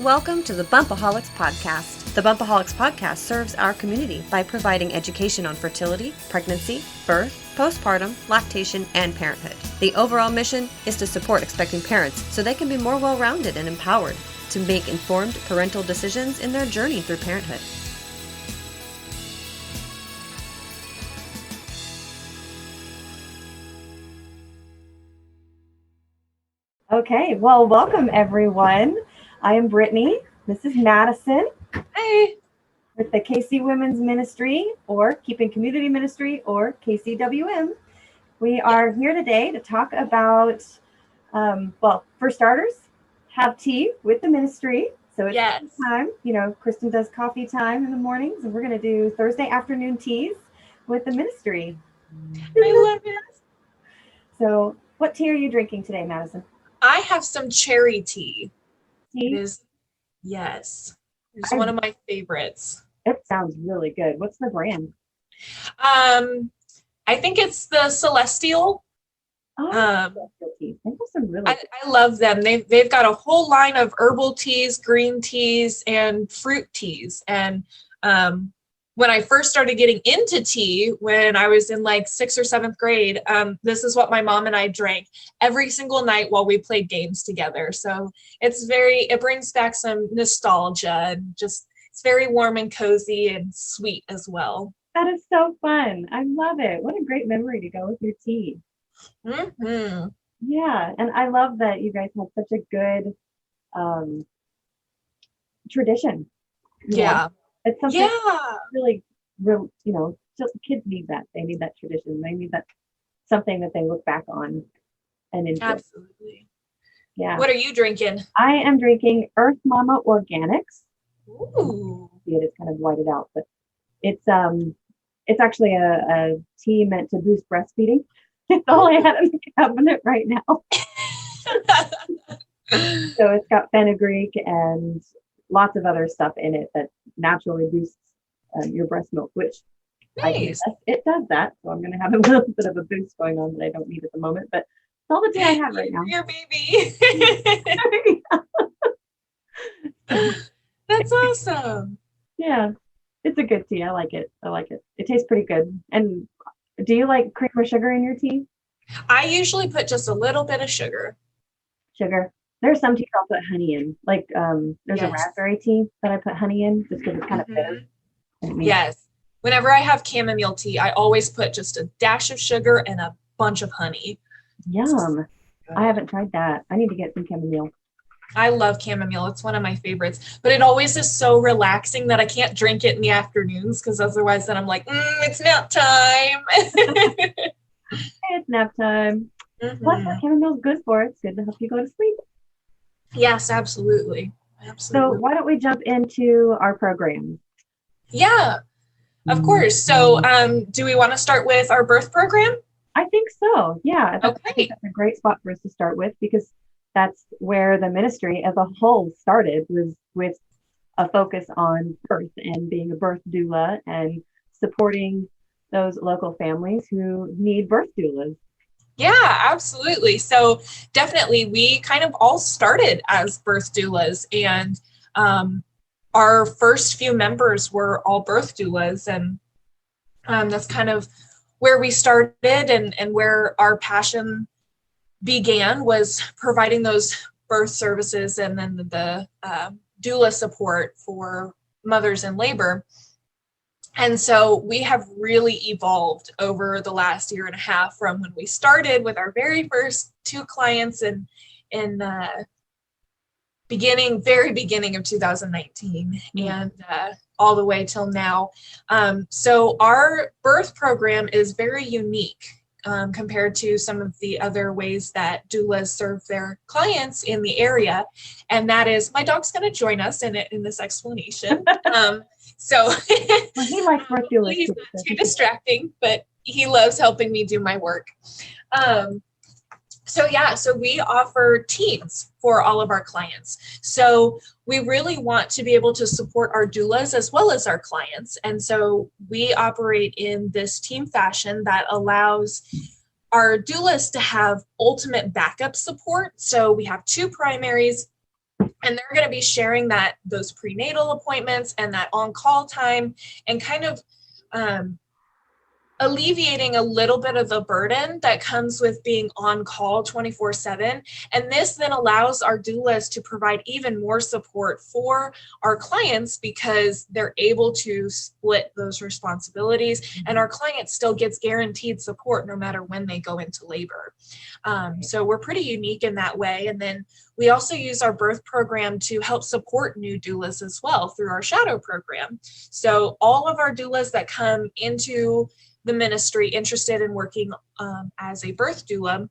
Welcome to the Bumpaholics podcast. The Bumpaholics podcast serves our community by providing education on fertility, pregnancy, birth, postpartum, lactation, and parenthood. The overall mission is to support expecting parents so they can be more well-rounded and empowered to make informed parental decisions in their journey through parenthood. Okay, well, welcome everyone. I am Brittany. This is Madison. Hey. With the KC Women's Ministry, or Keeping Community Ministry, or KCWM. We are here today to talk about, for starters, have tea with the ministry. So it's time. You know, Kristen does coffee time in the mornings, and we're going to do Thursday afternoon teas with the ministry. I love it. So what tea are you drinking today, Madison? I have some cherry tea. Tea? It is, yes. It's one of my favorites. It sounds really good. What's the brand? I think it's the Celestial. Celestial tea. I love them. They've got a whole line of herbal teas, green teas, and fruit teas. And when I first started getting into tea, when I was in like 6th or 7th grade, this is what my mom and I drank every single night while we played games together. So it brings back some nostalgia, and just, it's very warm and cozy and sweet as well. That is so fun. I love it. What a great memory to go with your tea. Mm-hmm. Yeah. And I love that you guys have such a good tradition. Yeah. It's something really, kids need that. They need that tradition. They need that something that they look back on and enjoy. Absolutely. Yeah. What are you drinking? I am drinking Earth Mama Organics. Ooh. It's kind of whited out, but it's actually a tea meant to boost breastfeeding. It's all I have in the cabinet right now. So it's got fenugreek and lots of other stuff in it that naturally boosts your breast milk, which nice. It does that. So I'm going to have a little bit of a boost going on that I don't need at the moment, but it's all the tea I have right now. Your baby. That's awesome. Yeah, it's a good tea. I like it. It tastes pretty good. And do you like cream or sugar in your tea? I usually put just a little bit of sugar. There's some teas I'll put honey in. Like there's a raspberry tea that I put honey in just because it's kind of bitter. Yes. Whenever I have chamomile tea, I always put just a dash of sugar and a bunch of honey. Yum. I haven't tried that. I need to get some chamomile. I love chamomile. It's one of my favorites. But it always is so relaxing that I can't drink it in the afternoons, because otherwise then I'm like, it's nap time. It's nap time. Plus, what chamomile is good for. It's good to help you go to sleep. Yes, absolutely. So why don't we jump into our program? Yeah, of course. So do we want to start with our birth program? I think so. Yeah. Okay. I think that's a great spot for us to start with, because that's where the ministry as a whole started, was with a focus on birth and being a birth doula and supporting those local families who need birth doulas. Yeah, absolutely. So definitely we kind of all started as birth doulas, and our first few members were all birth doulas, and that's kind of where we started, and where our passion began, was providing those birth services and then the doula support for mothers in labor. And so we have really evolved over the last year and a half, from when we started with our very first 2 clients in very beginning of 2019, and all the way till now. So our birth program is very unique compared to some of the other ways that doulas serve their clients in the area. And that is, my dog's going to join us in this explanation. So he likes birth doulas. He's not too distracting, but he loves helping me do my work. So we offer teams for all of our clients. So we really want to be able to support our doulas as well as our clients. And so we operate in this team fashion that allows our doulas to have ultimate backup support. So we have 2 primaries And they're going to be sharing those prenatal appointments and that on-call time, and kind of alleviating a little bit of the burden that comes with being on call 24/7. And this then allows our doulas to provide even more support for our clients, because they're able to split those responsibilities, and our client still gets guaranteed support no matter when they go into labor. So we're pretty unique in that way. And then we also use our birth program to help support new doulas as well through our shadow program. So all of our doulas that come into the ministry interested in working as a birth doula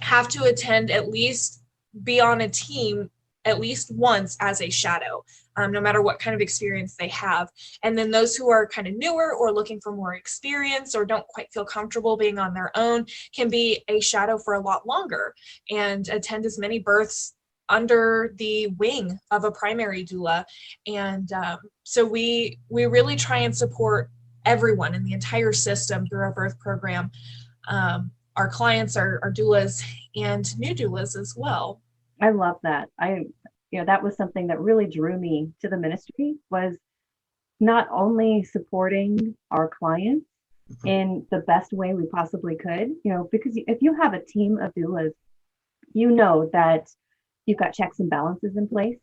have to attend, at least be on a team at least once as a shadow, no matter what kind of experience they have. And then those who are kind of newer or looking for more experience or don't quite feel comfortable being on their own can be a shadow for a lot longer and attend as many births under the wing of a primary doula. And so we really try and support everyone in the entire system through our birth program. Our clients are doulas and new doulas as well. I love that. That was something that really drew me to the ministry, was not only supporting our clients in the best way we possibly could, because if you have a team of doulas, that you've got checks and balances in place.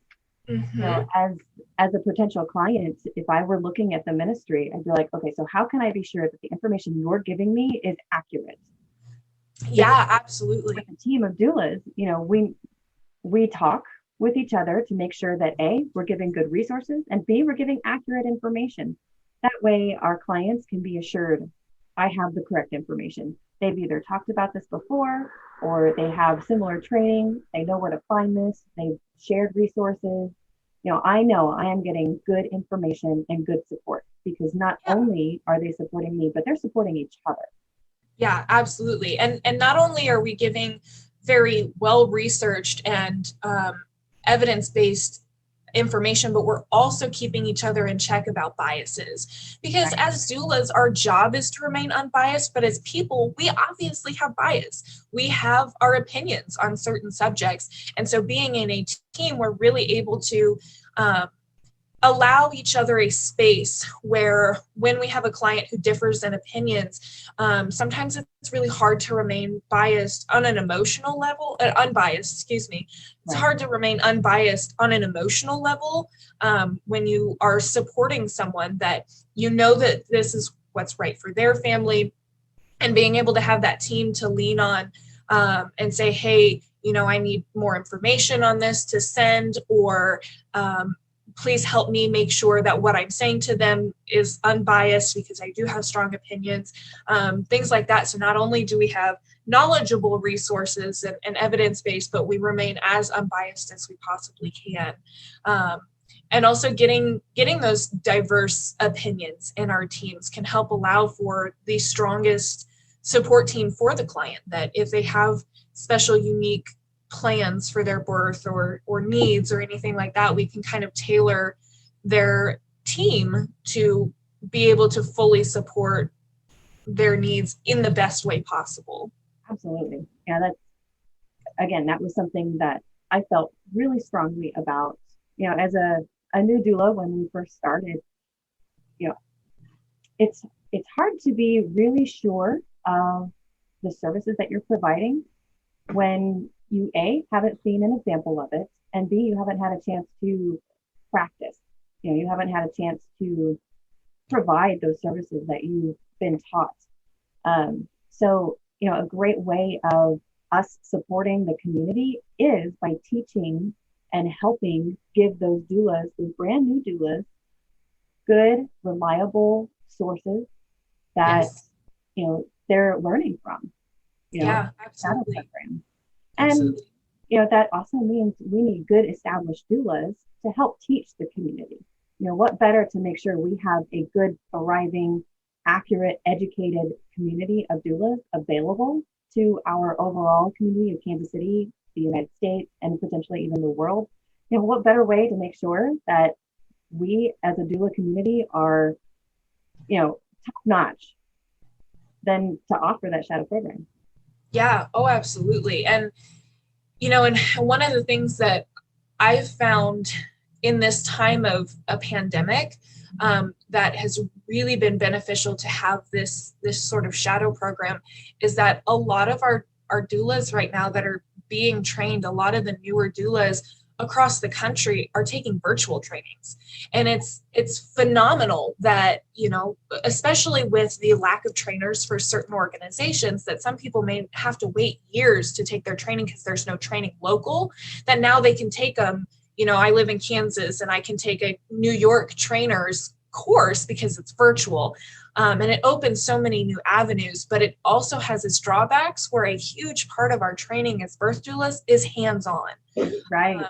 As a potential client, if I were looking at the ministry, I'd be like, okay, so how can I be sure that the information you're giving me is accurate? Yeah, absolutely. With a team of doulas, we talk with each other to make sure that A, we're giving good resources, and B, we're giving accurate information. That way our clients can be assured, I have the correct information. They've either talked about this before, or they have similar training, they know where to find this, they've shared resources. I know I am getting good information and good support, because not only are they supporting me, but they're supporting each other. Yeah, absolutely. And not only are we giving very well-researched and evidence-based information, but we're also keeping each other in check about biases, because as doulas, our job is to remain unbiased, but as people, we obviously have bias. We have our opinions on certain subjects. And so being in a team, we're really able to allow each other a space where, when we have a client who differs in opinions, sometimes it's really hard to remain biased on an emotional level, unbiased, excuse me. It's hard to remain unbiased on an emotional level when you are supporting someone that that this is what's right for their family, and being able to have that team to lean on and say, hey, I need more information on this to send, or please help me make sure that what I'm saying to them is unbiased, because I do have strong opinions, things like that. So not only do we have knowledgeable resources and evidence-based, but we remain as unbiased as we possibly can. And also getting those diverse opinions in our teams can help allow for the strongest support team for the client, that if they have special, unique plans for their birth or needs or anything like that, we can kind of tailor their team to be able to fully support their needs in the best way possible. Absolutely. Yeah, that was something that I felt really strongly about, as a new doula when we first started. It's hard to be really sure of the services that you're providing when you A, haven't seen an example of it, and B, you haven't had a chance to practice. You haven't had a chance to provide those services that you've been taught. So, a great way of us supporting the community is by teaching and helping give those doulas, those brand new doulas, good, reliable sources that, they're learning from. Yeah, absolutely. And, absolutely. That also means we need good established doulas to help teach the community. What better to make sure we have a good, thriving, accurate, educated community of doulas available to our overall community of Kansas City, the United States, and potentially even the world. What better way to make sure that we as a doula community are, top notch than to offer that shadow program. Yeah, oh, absolutely. And, and one of the things that I've found in this time of a pandemic, that has really been beneficial to have this sort of shadow program, is that a lot of our doulas right now that are being trained, a lot of the newer doulas across the country are taking virtual trainings. And it's phenomenal that, you know, especially with the lack of trainers for certain organizations, that some people may have to wait years to take their training because there's no training local, that now they can take them. You know, I live in Kansas and I can take a New York trainer's course because it's virtual. And it opens so many new avenues, but it also has its drawbacks where a huge part of our training as birth doulas is hands-on. Right.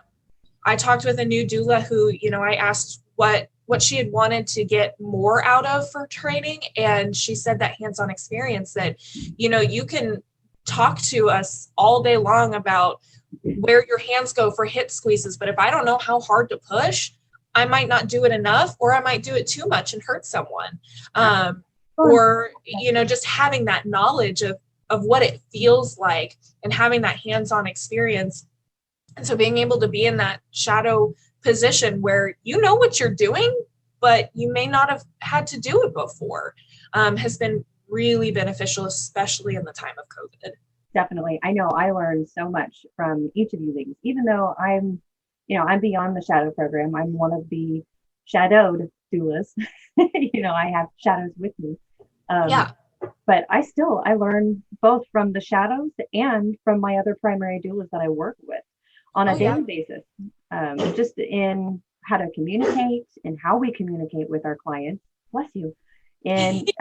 I talked with a new doula who, you know, I asked what she had wanted to get more out of for training. And she said that hands-on experience, that, you know, you can talk to us all day long about where your hands go for hip squeezes, but if I don't know how hard to push, I might not do it enough, or I might do it too much and hurt someone. Or, you know, just having that knowledge of what it feels like and having that hands-on experience. And so being able to be in that shadow position where you know what you're doing, but you may not have had to do it before, has been really beneficial, especially in the time of COVID. Definitely. I know I learned so much from each of you ladies, even though I'm beyond the shadow program. I'm one of the shadowed doulas. You know, I have shadows with me. But I learn both from the shadows and from my other primary doulas that I work with on a daily basis, just in how to communicate and how we communicate with our clients. Bless you. And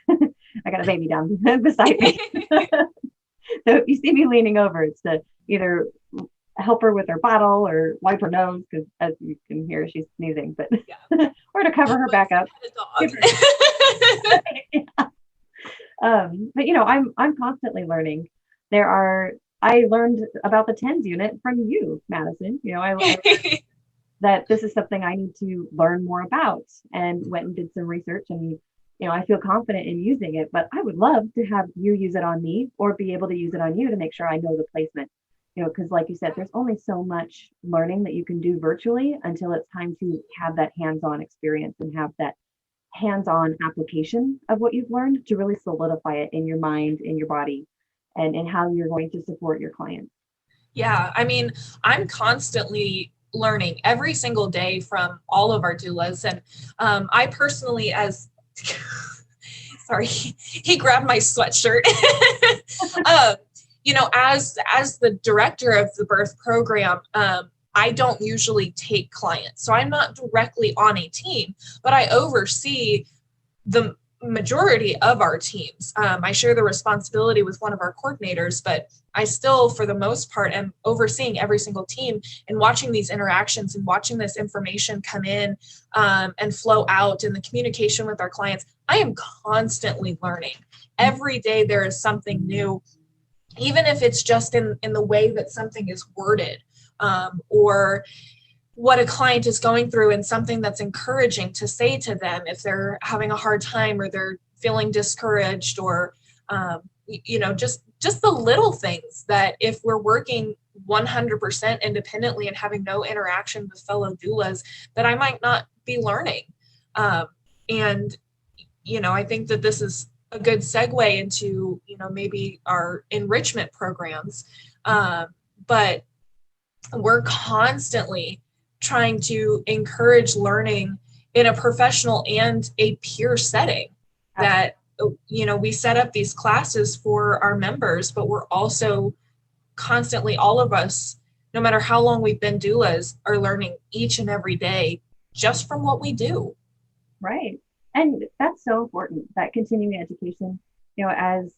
I got a baby down beside me. So if you see me leaning over, it's to either help her with her bottle or wipe her nose, because as you can hear, she's sneezing, but or to cover her back up. But you know, I'm constantly learning. I learned about the TENS unit from you, Madison. You know, I learned that this is something I need to learn more about, and went and did some research, and you know, I feel confident in using it, but I would love to have you use it on me, or be able to use it on you to make sure I know the placement. You know, because like you said, there's only so much learning that you can do virtually until it's time to have that hands-on experience and have that hands-on application of what you've learned to really solidify it in your mind, in your body, and in how you're going to support your clients. Yeah, I mean, I'm constantly learning every single day from all of our doulas. And I personally, as sorry, he grabbed my sweatshirt. You know, as the director of the birth program, I don't usually take clients. So I'm not directly on a team, but I oversee the majority of our teams. I share the responsibility with one of our coordinators, but I still, for the most part, am overseeing every single team and watching these interactions and watching this information come in and flow out in the communication with our clients. I am constantly learning. Every day there is something new, even if it's just in the way that something is worded, or what a client is going through, and something that's encouraging to say to them if they're having a hard time or they're feeling discouraged, or you know, just the little things that if we're working 100% independently and having no interaction with fellow doulas, that I might not be learning. And you know, I think that this is a good segue into, you know, maybe our enrichment programs, but we're constantly trying to encourage learning in a professional and a peer setting. That, you know, we set up these classes for our members, but we're also constantly, all of us, no matter how long we've been doulas, are learning each and every day just from what we do. Right. And that's so important, that continuing education, you know, as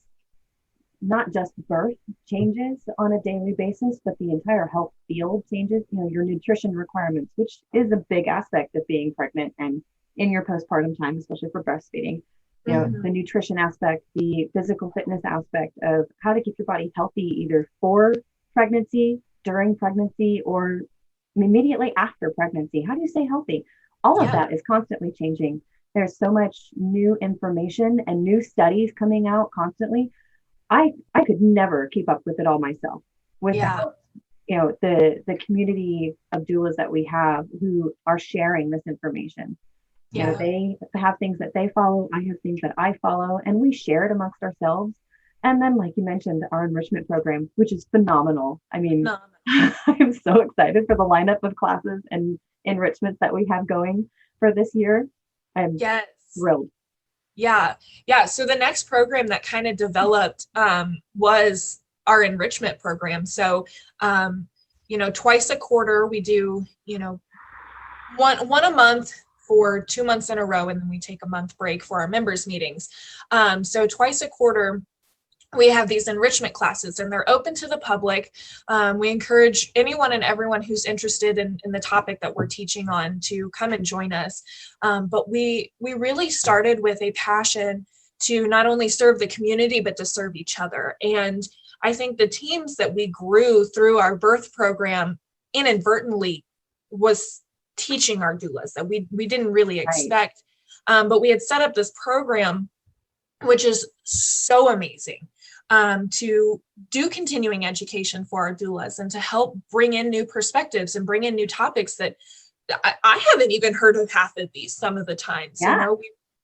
not just birth changes on a daily basis, but the entire health field changes. You know, your nutrition requirements, which is a big aspect of being pregnant and in your postpartum time, especially for breastfeeding. You know, the nutrition aspect, the physical fitness aspect of how to keep your body healthy, either for pregnancy, during pregnancy, or immediately after pregnancy. How do you stay healthy? All of that is constantly changing. There's so much new information and new studies coming out constantly. I could never keep up with it all myself without the community of doulas that we have who are sharing this information. They have things that they follow, I have things that I follow, and we share it amongst ourselves. And then, like you mentioned, our enrichment program, which is phenomenal. I mean, I'm so excited for the lineup of classes and enrichments that we have going for this year. I'm thrilled. Yeah. So the next program that kind of developed was our enrichment program. So, twice a quarter we do, one a month for 2 months in a row, and then we take a month break for our members meetings. So twice a quarter we have these enrichment classes, and they're open to the public. We encourage anyone and everyone who's interested in the topic that we're teaching on to come and join us. But we really started with a passion to not only serve the community, but to serve each other. And I think the teams that we grew through our birth program inadvertently was teaching our doulas that we didn't really expect. But we had set up this program, which is so amazing, to do continuing education for our doulas and to help bring in new perspectives and bring in new topics that I haven't even heard of half of these some of the times.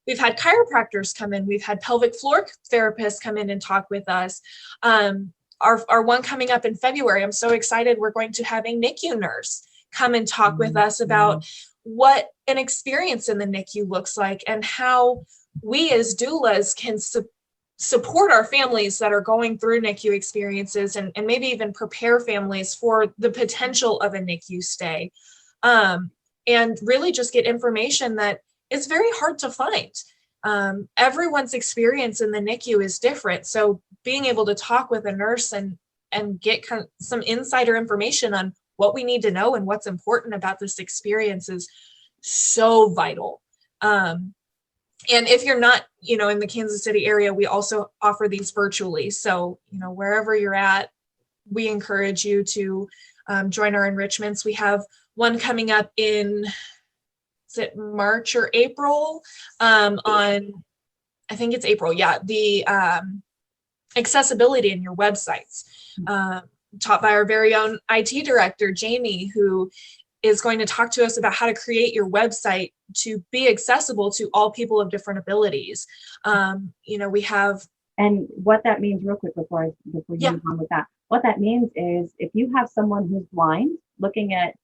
We've had chiropractors come in, we've had pelvic floor therapists come in and talk with us. Our one coming up in February, I'm so excited, we're going to have a NICU nurse come and talk with us about what an experience in the NICU looks like and how we as doulas can support our families that are going through NICU experiences and maybe even prepare families for the potential of a NICU stay. And really just get information that is very hard to find. Everyone's experience in the NICU is different. So being able to talk with a nurse and get some insider information on what we need to know and what's important about this experience is so vital. And if you're not, in the Kansas City area, we also offer these virtually. So, wherever you're at, we encourage you to join our enrichments. We have one coming up in, is it March or April? I think it's April. Yeah. The accessibility in your websites, taught by our very own IT director, Jamie, who is going to talk to us about how to create your website to be accessible to all people of different abilities. We have. And what that means real quick before you move on with that, what that means is if you have someone who's blind looking at,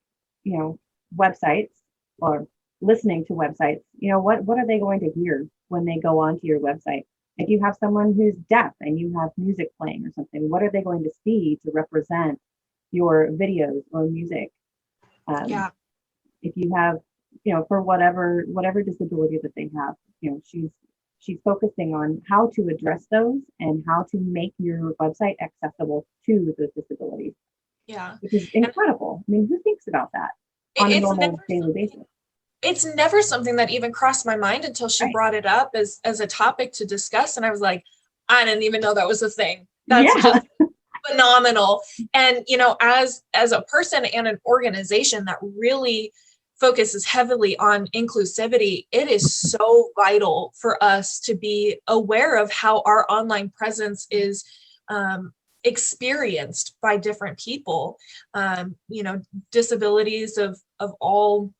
websites or listening to websites, what are they going to hear when they go onto your website? If you have someone who's deaf and you have music playing or something, what are they going to see to represent your videos or music? If you have, for whatever disability that they have, she's focusing on how to address those and how to make your website accessible to those disabilities. Yeah. Which is incredible. I mean, who thinks about that on a normal daily basis? It's never something that even crossed my mind until she brought it up as a topic to discuss. And I was like, I didn't even know that was a thing. That's just phenomenal. And, as a person and an organization that really focuses heavily on inclusivity, it is so vital for us to be aware of how our online presence is experienced by different people, disabilities of all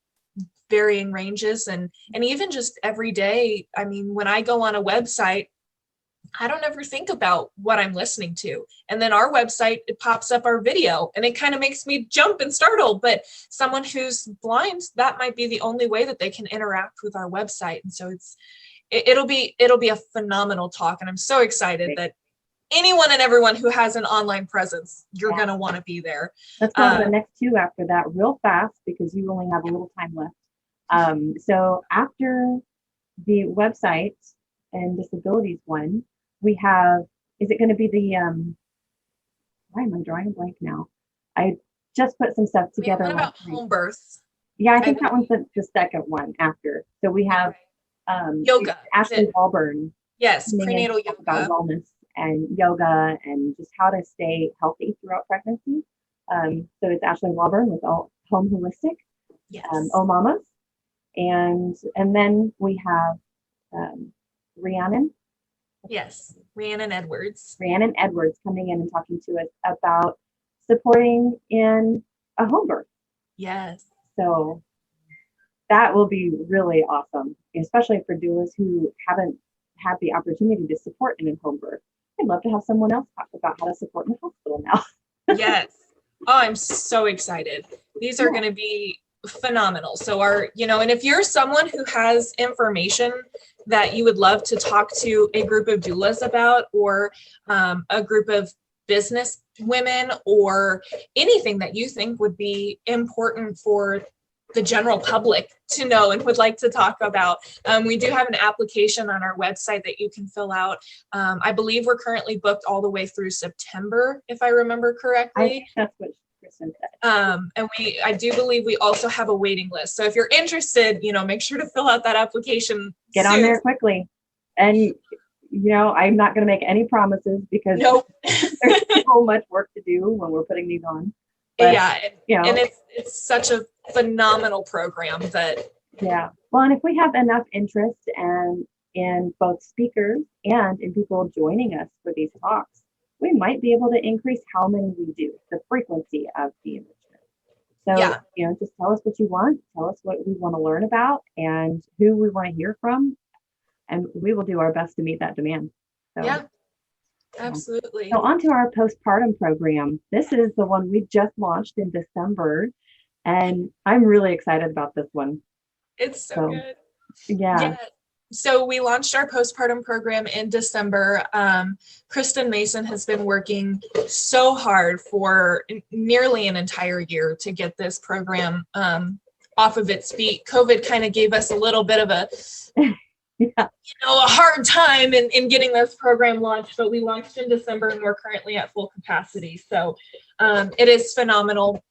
varying ranges and even just every day. I mean, when I go on a website, I don't ever think about what I'm listening to. And then our website, it pops up our video and it kind of makes me jump and startle. But someone who's blind, that might be the only way that they can interact with our website. And so it'll be a phenomenal talk. And I'm so excited that anyone and everyone who has an online presence, you're going to want to be there. Let's go to the next two after that real fast because you only have a little time left. So after the website and disabilities one, we have, is it going to be the, why am I drawing a blank now? I just put some stuff together. What about home birth? Yeah, I think that one's the second one after. So we have yoga. Ashley Walburn. Yes, prenatal yoga. About wellness and yoga and just how to stay healthy throughout pregnancy. So it's Ashley Walburn with Home Holistic. Yes. Oh Mamas. And then we have Rhiannon. Yes, Rhiannon Edwards. Rhiannon Edwards coming in and talking to us about supporting in a home birth. Yes. So that will be really awesome, especially for doulas who haven't had the opportunity to support in a home birth. I'd love to have someone else talk about how to support in the hospital now. Yes. Oh, I'm so excited. These are going to be phenomenal. So and if you're someone who has information that you would love to talk to a group of doulas about, or a group of business women, or anything that you think would be important for the general public to know and would like to talk about, we do have an application on our website that you can fill out. I believe we're currently booked all the way through September, if I remember correctly. I think that's what Kristen said. And I do believe we also have a waiting list. So if you're interested, make sure to fill out that application. Get on there quickly. And, I'm not going to make any promises because there's so much work to do when we're putting these on. But, and it's such a phenomenal program that. Yeah. Well, and if we have enough interest and in both speakers and in people joining us for these talks, we might be able to increase how many we do, the frequency of the enrichment. So, just tell us what you want, tell us what we want to learn about and who we want to hear from, and we will do our best to meet that demand. So, yeah, absolutely. So on to our postpartum program. This is the one we just launched in December, and I'm really excited about this one. It's so good. Yeah. So we launched our postpartum program in December. Kristen Mason has been working so hard for nearly an entire year to get this program off of its feet. COVID kind of gave us a little bit of a hard time in getting this program launched, but we launched in December and we're currently at full capacity. So it is phenomenal.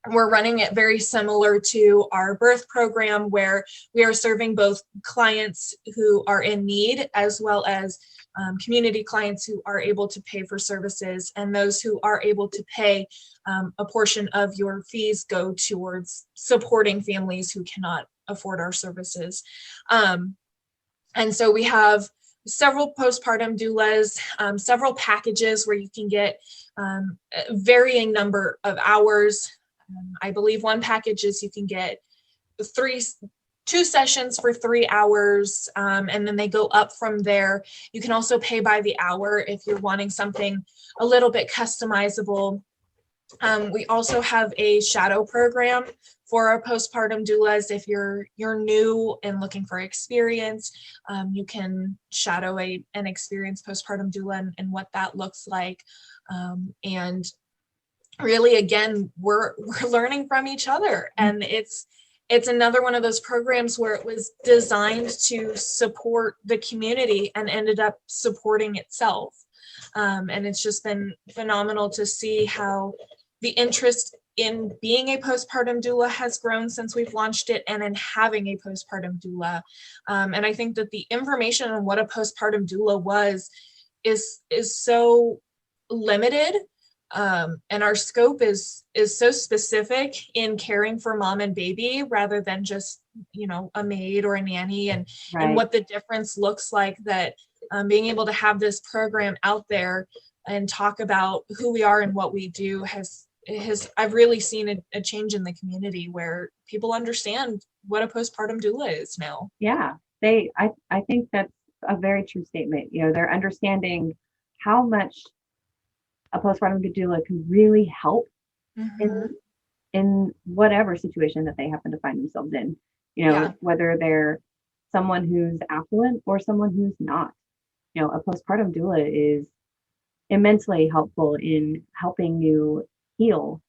We're running it very similar to our birth program, where we are serving both clients who are in need as well as community clients who are able to pay for services, and those who are able to pay a portion of your fees go towards supporting families who cannot afford our services. And so we have several postpartum doulas, several packages where you can get a varying number of hours. I believe one package is you can get 2 sessions for 3 hours, and then they go up from there. You can also pay by the hour if you're wanting something a little bit customizable. We also have a shadow program for our postpartum doulas. If you're new and looking for experience, you can shadow an experienced postpartum doula and what that looks like. And really, again, we're learning from each other, and it's another one of those programs where it was designed to support the community and ended up supporting itself. And it's just been phenomenal to see how the interest in being a postpartum doula has grown since we've launched it, and in having a postpartum doula. And I think that the information on what a postpartum doula is so limited. And our scope is so specific in caring for mom and baby, rather than just, a maid or a nanny, and what the difference looks like, that being able to have this program out there and talk about who we are and what we do I've really seen a change in the community where people understand what a postpartum doula is now. Yeah, I think that's a very true statement. They're understanding how much a postpartum doula can really help in whatever situation that they happen to find themselves in, whether they're someone who's affluent or someone who's not. A postpartum doula is immensely helpful in helping you heal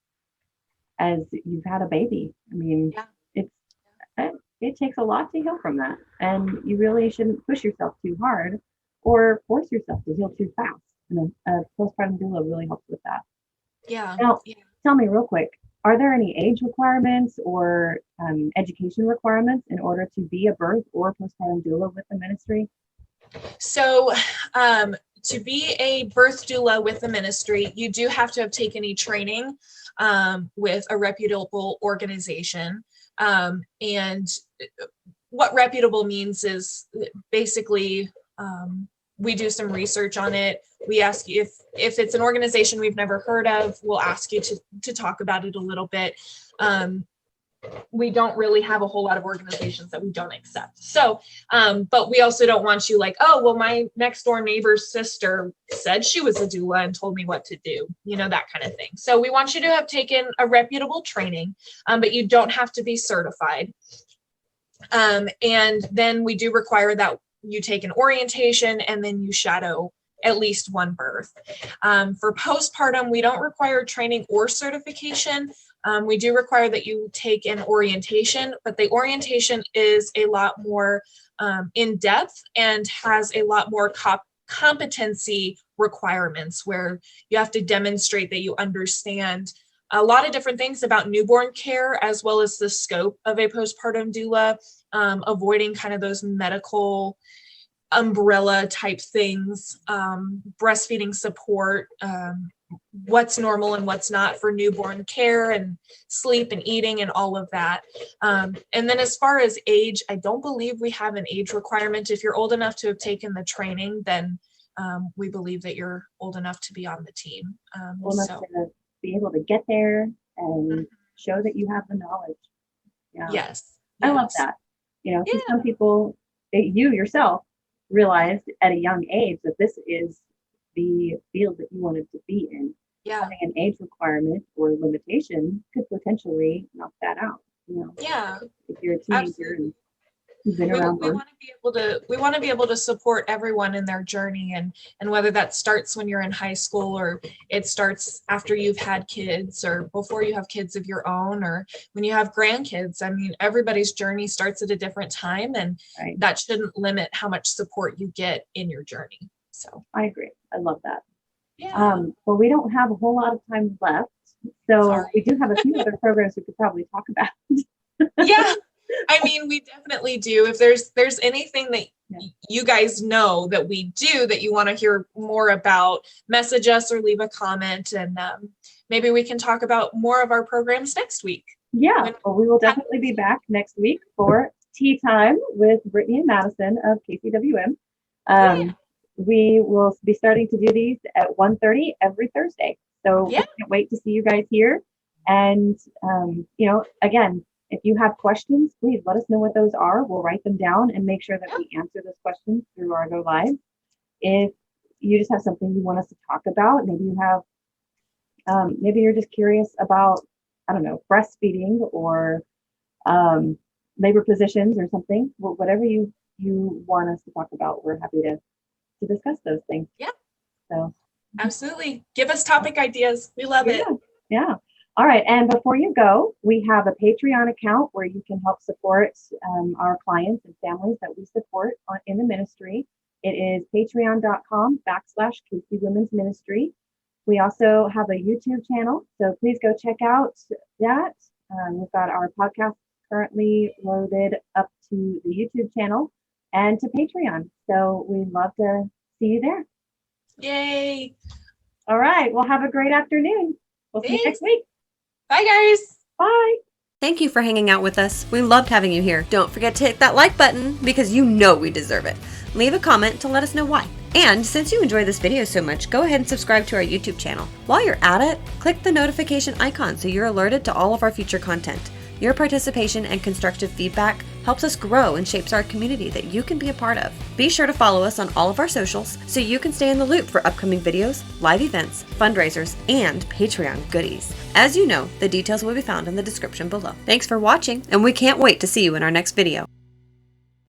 as you've had a baby. I mean, it takes a lot to heal from that, and you really shouldn't push yourself too hard or force yourself to heal too fast. A postpartum doula really helps with that. Yeah. Now, tell me real quick, are there any age requirements or education requirements in order to be a birth or postpartum doula with the ministry? So to be a birth doula with the ministry, you do have to have taken a training with a reputable organization. And what reputable means is basically we do some research on it. We ask you if it's an organization we've never heard of, we'll ask you to talk about it a little bit. We don't really have a whole lot of organizations that we don't accept. So, but we also don't want you like, oh, well, my next door neighbor's sister said she was a doula and told me what to do, that kind of thing. So we want you to have taken a reputable training, but you don't have to be certified. And then we do require that you take an orientation and then you shadow at least one birth. For postpartum, we don't require training or certification. We do require that you take an orientation, but the orientation is a lot more in depth and has a lot more competency requirements where you have to demonstrate that you understand a lot of different things about newborn care, as well as the scope of a postpartum doula, avoiding kind of those medical umbrella type things, breastfeeding support, what's normal and what's not for newborn care and sleep and eating and all of that. And then as far as age, I don't believe we have an age requirement. If you're old enough to have taken the training, then we believe that you're old enough to be on the team. Old enough to be able to get there and show that you have the knowledge. Yeah. Yes. I love that. Some people, you yourself, realized at a young age that this is the field that you wanted to be in. Yeah. Having an age requirement or limitation could potentially knock that out. Yeah. If you're a teenager and you've been around. We want to be able to support everyone in their journey, and whether that starts when you're in high school or it starts after you've had kids or before you have kids of your own or when you have grandkids. I mean, everybody's journey starts at a different time, and that shouldn't limit how much support you get in your journey. So I agree. I love that. Yeah. Well, we don't have a whole lot of time left, so we do have a few other programs we could probably talk about. Yeah. I mean, we definitely do. If there's anything that you guys know that we do that you want to hear more about, message us or leave a comment, and maybe we can talk about more of our programs next week. Yeah, well, we will definitely be back next week for Tea Time with Brittany and Madison of KCWM. We will be starting to do these at 1:30 every Thursday. So we can't wait to see you guys here. And, again, if you have questions, please let us know what those are. We'll write them down and make sure that we answer those questions through our Go Live. If you just have something you want us to talk about, maybe you have, maybe you're just curious about, I don't know, breastfeeding or labor positions or something, whatever you want us to talk about, we're happy to discuss those things. Yeah. So absolutely. Give us topic ideas. We love it. Yeah. All right. And before you go, we have a Patreon account where you can help support our clients and families that we support in the ministry. It is patreon.com/KC Women's Ministry. We also have a YouTube channel, so please go check out that. We've got our podcast currently loaded up to the YouTube channel and to Patreon. So we'd love to see you there. Yay. All right. Well, have a great afternoon. We'll see you next week. Bye, guys. Bye. Thank you for hanging out with us. We loved having you here. Don't forget to hit that like button because you know we deserve it. Leave a comment to let us know why. And since you enjoy this video so much, go ahead and subscribe to our YouTube channel. While you're at it, click the notification icon so you're alerted to all of our future content. Your participation and constructive feedback helps us grow and shapes our community that you can be a part of. Be sure to follow us on all of our socials so you can stay in the loop for upcoming videos, live events, fundraisers, and Patreon goodies. As you know, the details will be found in the description below. Thanks for watching, and we can't wait to see you in our next video.